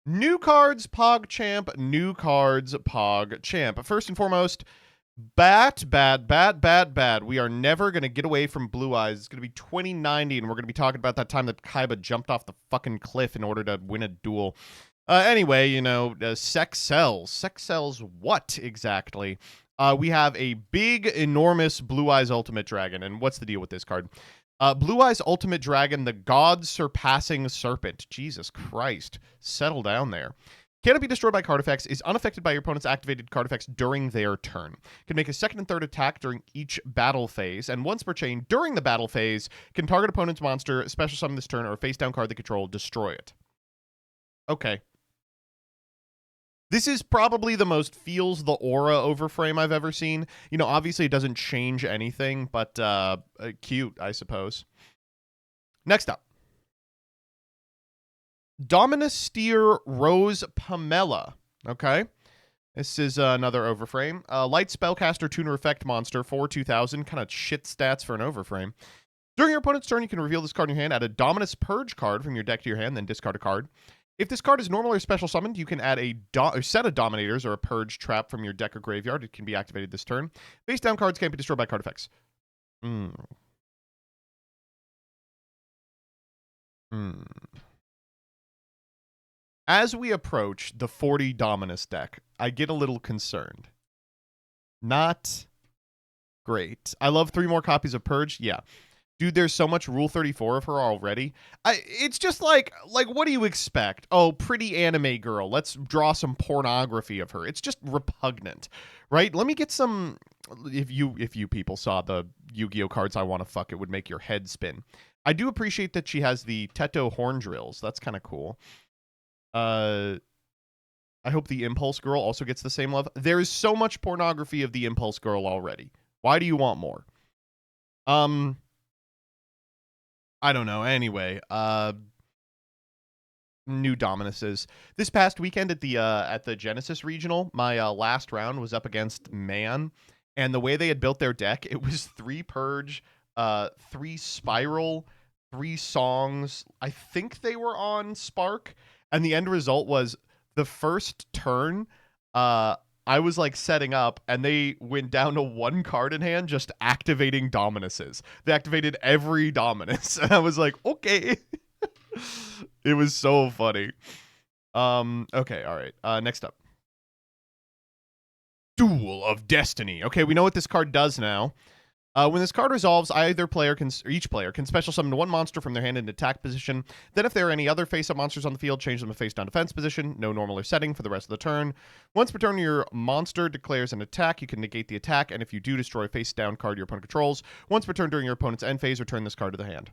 New cards, PogChamp. New cards, PogChamp. First and foremost, bad. We are never going to get away from Blue Eyes. It's going to be 2090, and we're going to be talking about that time that Kaiba jumped off the fucking cliff in order to win a duel. Anyway, you know, sex sells. Sex sells what exactly? We have a big, enormous Blue Eyes Ultimate Dragon. And what's the deal with this card? Blue Eyes Ultimate Dragon, the God-surpassing serpent. Jesus Christ. Settle down there. Cannot be destroyed by card effects, is unaffected by your opponent's activated card effects during their turn. Can make a second and third attack during each battle phase, and once per chain during the battle phase, can target opponent's monster, special summon this turn, or face down card they control, destroy it. Okay. This is probably the most feels the aura overframe I've ever seen. You know, obviously it doesn't change anything, but cute, I suppose. Next up. Dominus Steer Rose Pamela. Okay. This is another overframe. Light Spellcaster Tuner Effect Monster for 2000. Kind of shit stats for an overframe. During your opponent's turn, you can reveal this card in your hand, add a Dominus Purge card from your deck to your hand, then discard a card. If this card is normal or special summoned, you can add a set of Dominators or a Purge trap from your deck or graveyard. It can be activated this turn. Face down cards can't be destroyed by card effects. As we approach the 40 Dominus deck, I get a little concerned. Not great. I love 3 more copies of Purge. Yeah. Dude, there's so much Rule 34 of her already. It's just like, what do you expect? Oh, pretty anime girl. Let's draw some pornography of her. It's just repugnant, right? Let me get some... If you people saw the Yu-Gi-Oh cards I want to fuck, it would make your head spin. I do appreciate that she has the Teto horn drills. That's kind of cool. I hope the Impulse Girl also gets the same love. There is so much pornography of the Impulse Girl already. Why do you want more? I don't know. Anyway, new Dominuses. This past weekend at the Genesis Regional, my last round was up against Man, and the way they had built their deck, it was 3 Purge, 3 Spiral, 3 Songs. I think they were on Spark, and the end result was the first turn, I was like setting up, and they went down to 1 card in hand, just activating Dominuses. They activated every Dominus, and I was like, okay. It was so funny. Okay, all right. Next up. Duel of Destiny. Okay, we know what this card does now. When this card resolves, each player can special summon 1 monster from their hand in attack position. Then if there are any other face-up monsters on the field, change them to face-down defense position. No normal or setting for the rest of the turn. Once per turn, your monster declares an attack. You can negate the attack, and if you do, destroy a face-down card your opponent controls. Once per turn during your opponent's end phase, return this card to the hand.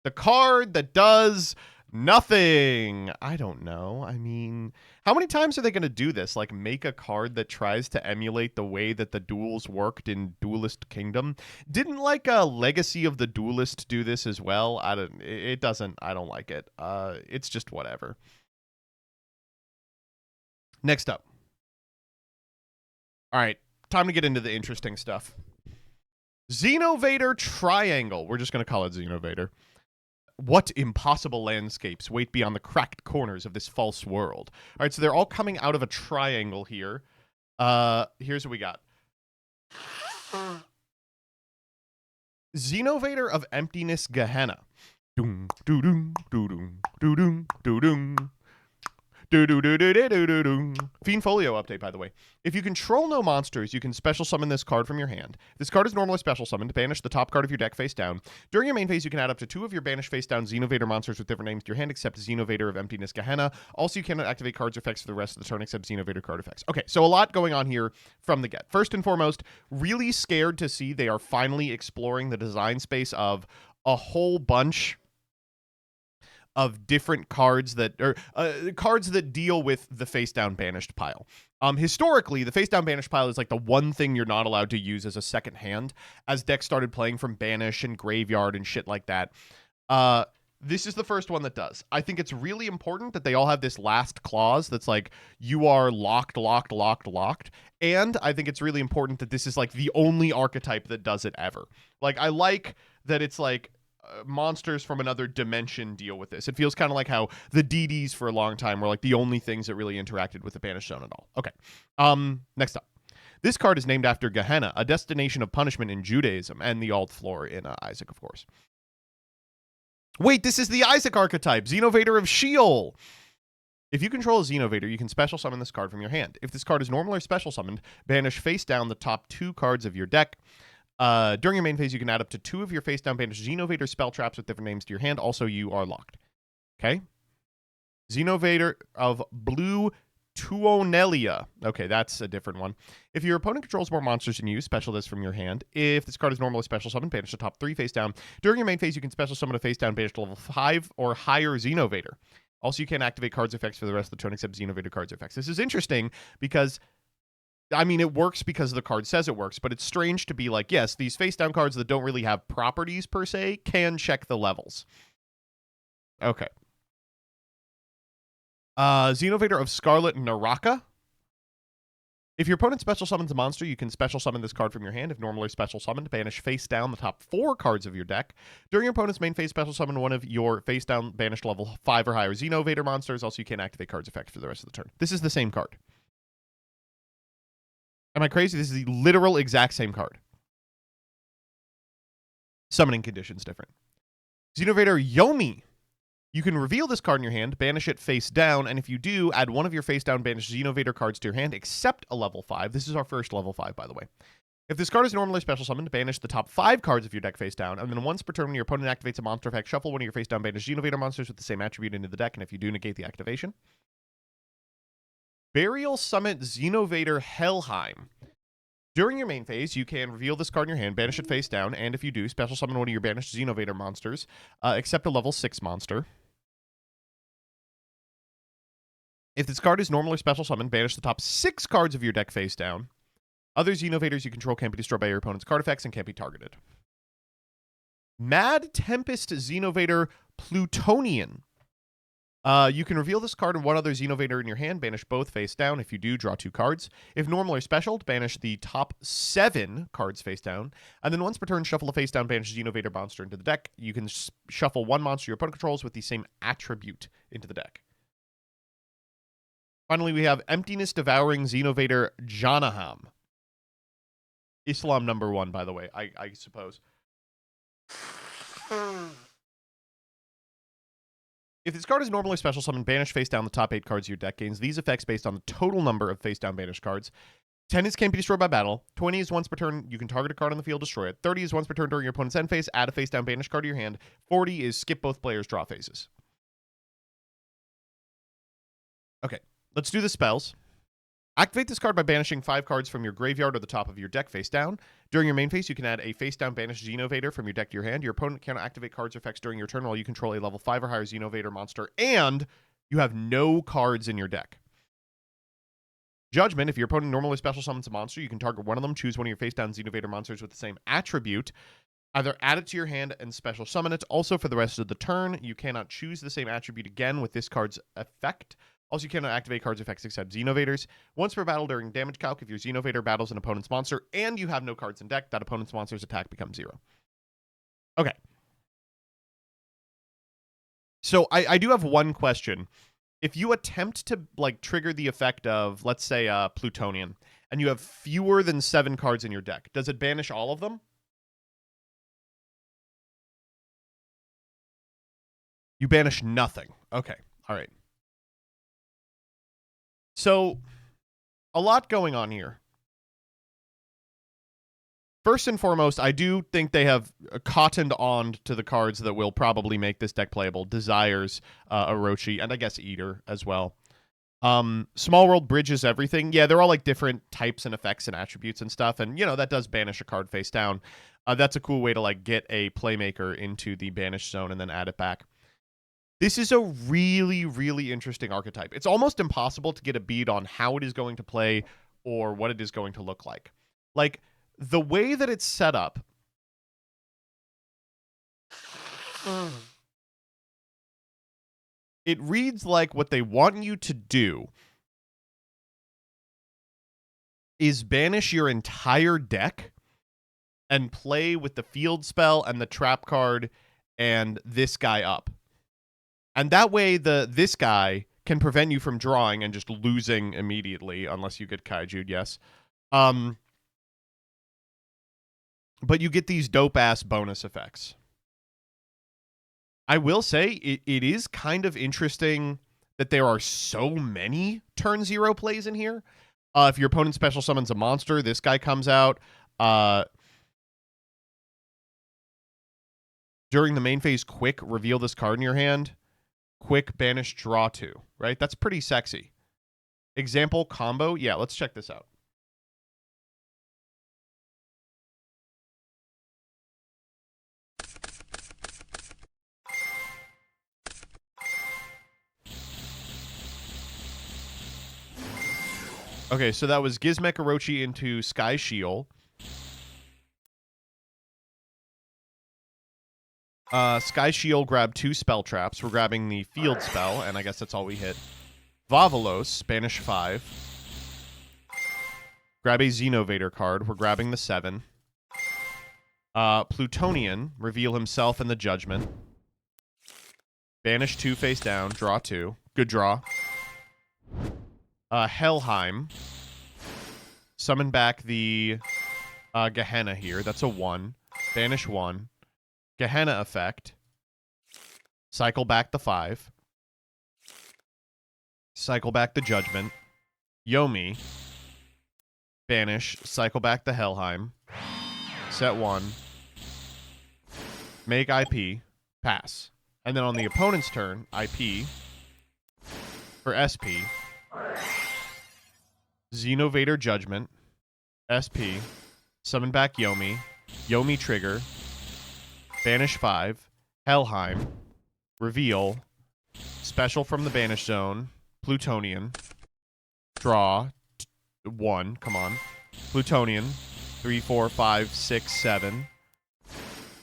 The card that does nothing. I don't know. I mean, how many times are they going to do this? Like, make a card that tries to emulate the way that the duels worked in Duelist Kingdom? Didn't like a Legacy of the Duelist do this as well? I don't like it. It's just whatever. Next up. All right, time to get into the interesting stuff. Xenovader Triangle. We're just going to call it Xenovader. What impossible landscapes wait beyond the cracked corners of this false world? All right, so they're all coming out of a triangle here. Here's what we got. Xenovader of Emptiness Gehenna. Doom, doo doom, doo doom, doo doom, doo doom. Fiend Folio update, by the way. If you control no monsters, you can special summon this card from your hand. If this card is normally special summoned, banish the top card of your deck face down. During your main phase, you can add up to 2 of your banished face down Xenovader monsters with different names to your hand, except Xenovader of Emptiness Gehenna. Also, you cannot activate cards or effects for the rest of the turn except Xenovader card effects. Okay, so a lot going on here from the get. First and foremost, really scared to see they are finally exploring the design space of a whole bunch of different cards that cards that deal with the face down banished pile. Historically, the face down banished pile is like the one thing you're not allowed to use as a second hand. As decks started playing from banish and graveyard and shit like that, this is the first one that does. I think it's really important that they all have this last clause that's like, you are locked. And I think it's really important that this is like the only archetype that does it ever. Like, I like that it's like, monsters from another dimension deal with this. It feels kind of like how the DDs for a long time were like the only things that really interacted with the banished zone at all. Okay. Next up. This card is named after Gehenna, a destination of punishment in Judaism, and the alt floor in Isaac, of course. Wait, this is the Isaac archetype, Xenovader of Sheol. If you control a Xenovader, you can special summon this card from your hand. If this card is normal or special summoned, banish face down the top 2 cards of your deck. During your main phase, you can add up to 2 of your face down banished Xenovader spell traps with different names to your hand. Also, you are locked. Okay? Xenovader of Blue Tuonelia. Okay, that's a different one. If your opponent controls more monsters than you, special this from your hand. If this card is normally special summoned, banish the top 3 face down. During your main phase, you can special summon a face down banished level 5 or higher Xenovader. Also, you can't activate cards effects for the rest of the turn except Xenovader cards effects. This is interesting because, I mean, it works because the card says it works, but it's strange to be like, yes, these face down cards that don't really have properties per se can check the levels. Okay. Xenovader of Scarlet Naraka. If your opponent special summons a monster, you can special summon this card from your hand. If normally special summoned, banish face down the top 4 cards of your deck. During your opponent's main phase, special summon one of your face down banished level 5 or higher Xenovader monsters. Also, you can't activate cards effects for the rest of the turn. This is the same card. Am I crazy? This is the literal exact same card. Summoning conditions different. Xenovader Yomi. You can reveal this card in your hand, banish it face down, and if you do, add one of your face down banished Xenovader cards to your hand, except a level 5. This is our first level 5, by the way. If this card is normally special summoned, banish the top 5 cards of your deck face down, and then once per turn when your opponent activates a monster effect, shuffle one of your face down banished Xenovader monsters with the same attribute into the deck, and if you do, negate the activation. Burial Summit Xenovader Helheim. During your main phase, you can reveal this card in your hand, banish it face down, and if you do, special summon one of your banished Xenovader monsters, except a level 6 monster. If this card is normally special summoned, banish the top 6 cards of your deck face down. Other Xenovaders you control can't be destroyed by your opponent's card effects and can't be targeted. Mad Tempest Xenovader Plutonian. You can reveal this card and one other Xenovader in your hand, banish both face down. If you do, draw 2 cards. If normal or special, banish the top 7 cards face down. And then once per turn, shuffle a face down banished Xenovader monster into the deck. You can shuffle one monster your opponent controls with the same attribute into the deck. Finally, we have Emptiness Devouring Xenovader Janaham. Islam number 1, by the way, I suppose. If this card is normally special summoned, banish face down the top 8 cards of your deck. Gains these effects based on the total number of face down banished cards. 10 is can't be destroyed by battle. 20 is once per turn, you can target a card on the field, destroy it. 30 is once per turn during your opponent's end phase, add a face down banished card to your hand. 40 is skip both players' draw phases. Okay. Let's do the spells. Activate this card by banishing 5 cards from your graveyard or the top of your deck face down. During your main phase, you can add a face down banished Xenovader from your deck to your hand. Your opponent cannot activate cards or effects during your turn while you control a level 5 or higher Xenovader monster, and you have no cards in your deck. Judgment. If your opponent normally special summons a monster, you can target one of them, choose one of your face down Xenovader monsters with the same attribute. Either add it to your hand and special summon it. Also, for the rest of the turn, you cannot choose the same attribute again with this card's effect. Also, you cannot activate cards effects except Xenovaders. Once per battle during damage calc, if your Xenovader battles an opponent's monster and you have no cards in deck, that opponent's monster's attack becomes 0. Okay. So I do have one question. If you attempt to trigger the effect of, let's say, Plutonian, and you have fewer than 7 cards in your deck, does it banish all of them? You banish nothing. Okay. All right. So, a lot going on here. First and foremost, I do think they have cottoned on to the cards that will probably make this deck playable. Desires, Orochi, and I guess Eater as well. Small World bridges everything. Yeah, they're all different types and effects and attributes and stuff, and that does banish a card face down. That's a cool way to get a playmaker into the banished zone and then add it back. This is a really, really interesting archetype. It's almost impossible to get a bead on how it is going to play or what it is going to look like. The way that it's set up, it reads like what they want you to do is banish your entire deck and play with the field spell and the trap card and this guy up. And that way this guy can prevent you from drawing and just losing immediately, unless you get kaiju'd, yes. But you get these dope-ass bonus effects. I will say, it is kind of interesting that there are so many turn 0 plays in here. If your opponent special summons a monster, this guy comes out. During the main phase, quick, reveal this card in your hand. Quick, banish, draw 2, right? That's pretty sexy. Example, combo. Yeah, let's check this out. Okay, so that was Gizmek Orochi into Sky Shield. Sky Shield grabbed 2 spell traps. We're grabbing the field spell, and I guess that's all we hit. Vavalos, banish 5. Grab a Xenovader card. We're grabbing the 7. Plutonian, reveal himself in the Judgment. Banish 2 face down, draw 2. Good draw. Helheim. Summon back the Gehenna here. That's a 1. Banish 1. Gehenna effect. Cycle back the 5. Cycle back the Judgment. Yomi. Banish. Cycle back the Helheim. Set 1. Make IP. Pass. And then on the opponent's turn, IP. For SP. Xenovader Judgment. SP. Summon back Yomi. Yomi trigger. Banish 5. Helheim. Reveal. Special from the Banish Zone. Plutonian. Draw. 1. Come on. Plutonian. 3, 4, 5, 6, 7.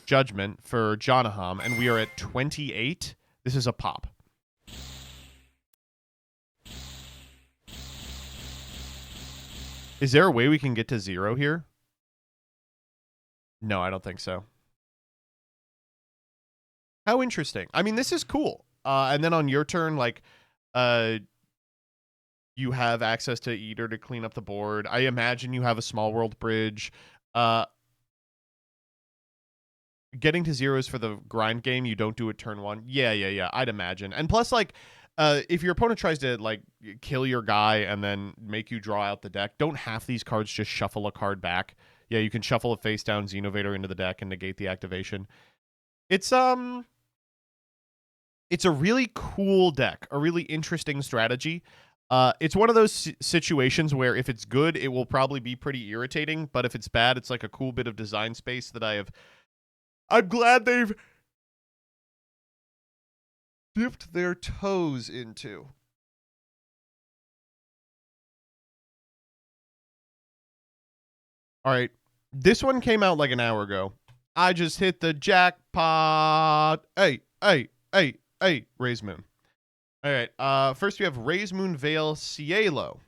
Judgment for Janaham. And we are at 28. This is a pop. Is there a way we can get to 0 here? No, I don't think so. How interesting. I mean, this is cool. And then on your turn, like, you have access to Eater to clean up the board. I imagine you have a small world bridge. Getting to 0s for the grind game, you don't do it turn 1. Yeah. I'd imagine. And plus, like, if your opponent tries to, like, kill your guy and then make you draw out the deck, don't half these cards just shuffle a card back? Yeah, you can shuffle a face down Xenovader into the deck and negate the activation. It's a really cool deck, a really interesting strategy. It's one of those situations where if it's good, it will probably be pretty irritating, but if it's bad, it's like a cool bit of design space that I'm glad they've dipped their toes into. All right. This one came out like an hour ago. I just hit the jackpot. Hey, Raise Moon. All right. First, we have Raise Moon Veil Cielo.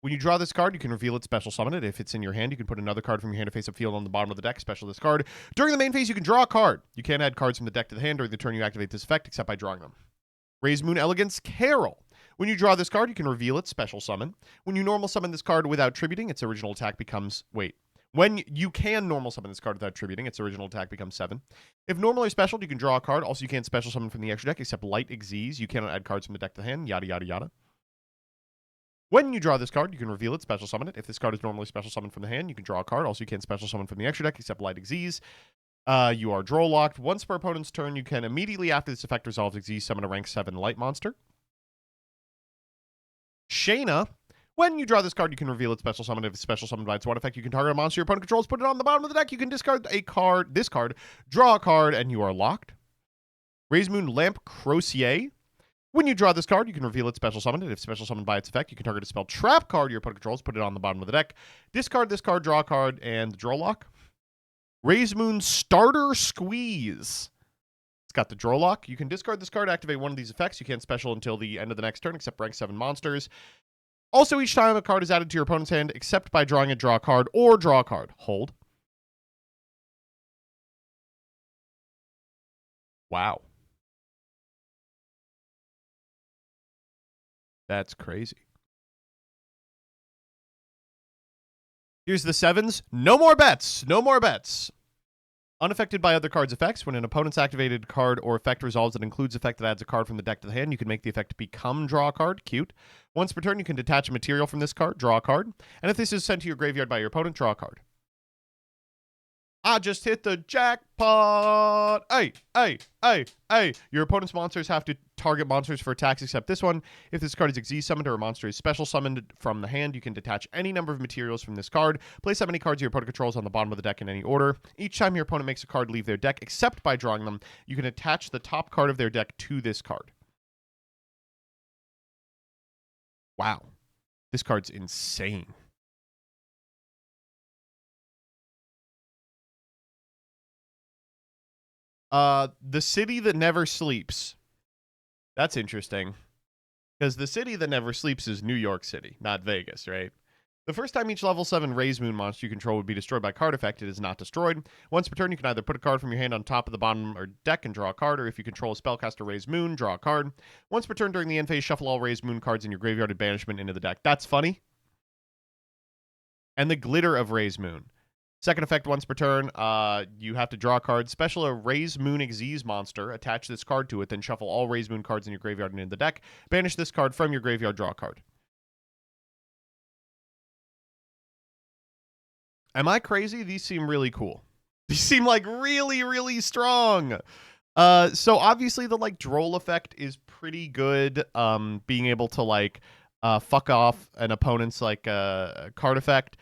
When you draw this card, you can reveal it, special summon it. If it's in your hand, you can put another card from your hand to face up field on the bottom of the deck, special this card. During the main phase, you can draw a card. You can't add cards from the deck to the hand during the turn you activate this effect, except by drawing them. Raise Moon Elegance Carol. When you draw this card, you can reveal it, special summon. When you normal summon this card without tributing, its original attack becomes... When you can normal summon this card without tributing, its original attack becomes 7. If normal or special, you can draw a card. Also, you can't special summon from the extra deck, except Light Xyz. You cannot add cards from the deck to the hand, yada, yada, yada. When you draw this card, you can reveal it, special summon it. If this card is normally special summoned from the hand, you can draw a card. Also, you can't special summon from the extra deck, except Light Xyz. You are draw locked. Once per opponent's turn, you can immediately after this effect resolves Xyz summon a rank 7 light monster. Shayna. When you draw this card, you can reveal it, special summon. If it's special summoned by its one effect, you can target a monster your opponent controls, put it on the bottom of the deck. You can discard a card, this card, draw a card, and you are locked. Raise Moon Lamp Crocier. When you draw this card, you can reveal it, special summon it. If special summoned by its effect, you can target a spell trap card your opponent controls, put it on the bottom of the deck. Discard this card, draw a card, and draw lock. Raise Moon Starter Squeeze. It's got the draw lock. You can discard this card, activate one of these effects. You can't special until the end of the next turn, except rank 7 monsters. Also, each time a card is added to your opponent's hand, except by drawing it, draw a card, or draw a card. Hold. Wow. That's crazy. Here's the 7s. No more bets. No more bets. Unaffected by other cards' effects, when an opponent's activated card or effect resolves that includes effect that adds a card from the deck to the hand, you can make the effect become draw a card. Cute. Once per turn, you can detach a material from this card, draw a card. And if this is sent to your graveyard by your opponent, draw a card. I just hit the jackpot. Hey, hey, hey, hey. Your opponent's monsters have to target monsters for attacks except this one. If this card is Xyz summoned or a monster is special summoned from the hand, you can detach any number of materials from this card. Place how many cards your opponent controls on the bottom of the deck in any order. Each time your opponent makes a card leave their deck, except by drawing them, you can attach the top card of their deck to this card. Wow. This card's insane. The City That Never Sleeps. That's interesting. Because the city that never sleeps is New York City, not Vegas, right? The first time each level 7 Raise Moon monster you control would be destroyed by card effect, it is not destroyed. Once per turn, you can either put a card from your hand on top of the bottom or deck and draw a card, or if you control a spellcaster Raise Moon, draw a card. Once per turn during the end phase, shuffle all Raise Moon cards in your graveyard and banishment into the deck. That's funny. And the Glitter of Raise Moon. Second effect, once per turn, you have to draw a card. Special a Raise Moon Xyz monster. Attach this card to it, then shuffle all Raise Moon cards in your graveyard and into the deck. Banish this card from your graveyard, draw a card. Am I crazy? These seem really cool. These seem like really, really strong. So obviously the like droll effect is pretty good. Being able to like fuck off an opponent's like card effect.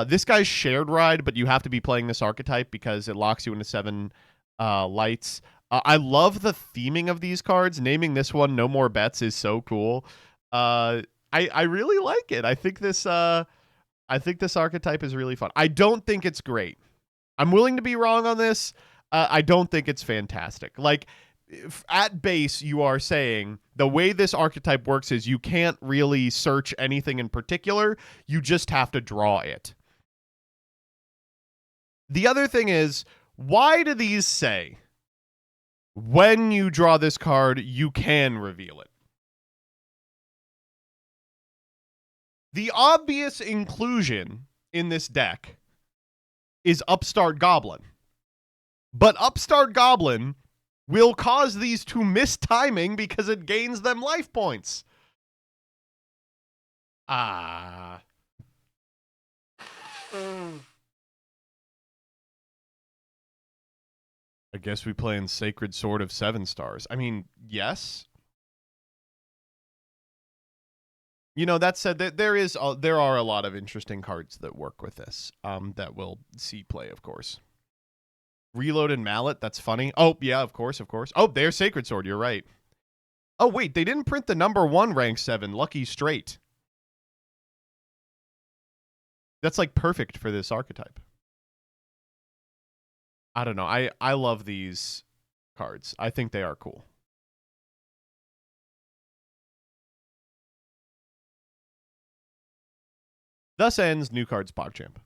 This guy's shared ride, but you have to be playing this archetype because it locks you into 7 lights. I love the theming of these cards. Naming this one "No More Bets" is so cool. I really like it. I think this archetype is really fun. I don't think it's great. I'm willing to be wrong on this. I don't think it's fantastic. Like, at base, you are saying the way this archetype works is you can't really search anything in particular. You just have to draw it. The other thing is, why do these say when you draw this card, you can reveal it? The obvious inclusion in this deck is Upstart Goblin. But Upstart Goblin will cause these to miss timing because it gains them life points. I guess we play in Sacred Sword of 7 stars. I mean, yes. You know, that said, there are a lot of interesting cards that work with this that will see play, of course. Reloaded Mallet, that's funny. Oh, yeah, of course, of course. Oh, there's Sacred Sword, you're right. Oh, wait, they didn't print the number 1 rank 7, Lucky Straight. That's, like, perfect for this archetype. I don't know. I love these cards. I think they are cool. Thus ends New Cards PogChamp.